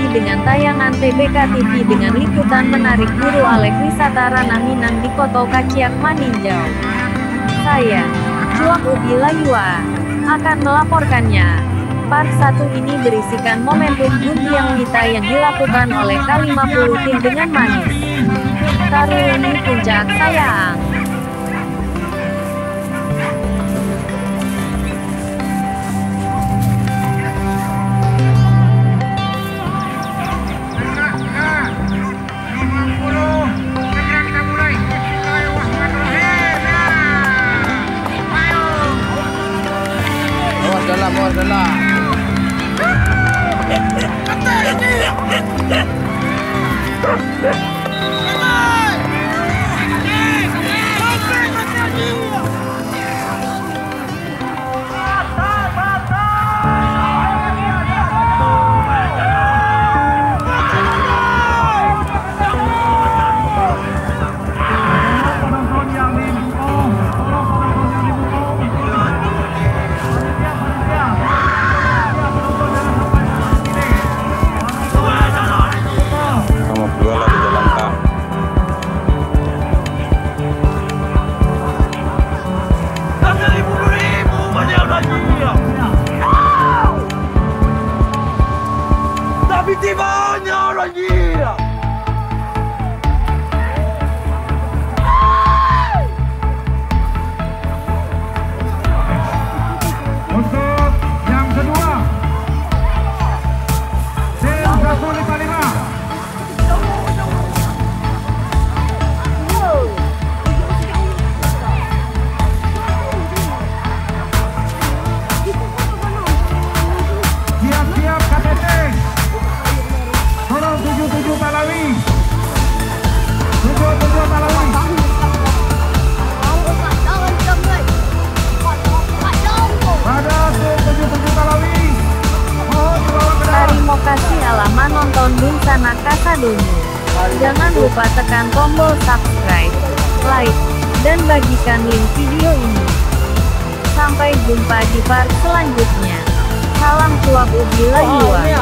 dengan tayangan TBK TV dengan liputan menarik Guru Alek Wisata Ranah Minang di Koto Kaciak Maninjau. Saya, Cuak Ubi Layua, akan melaporkannya. Part 1 ini berisikan momentum Gundiang Mita yang dilakukan oleh K50 tim dengan manis. Karuni puncak sayang. Awas dalam. Banyak lagi. Untuk yang kedua, tim 155. Siap-siap KTT. 77 Talawi. 77 Talawi. Pada 77 Talawi. Mohon dibawa ke dalam. Terima kasih ala nonton Bunsana Kasadonyo. Jangan lupa tekan tombol subscribe, like, dan bagikan link video ini. Sampai jumpa di part selanjutnya. Salam Cuak Ubi Layua.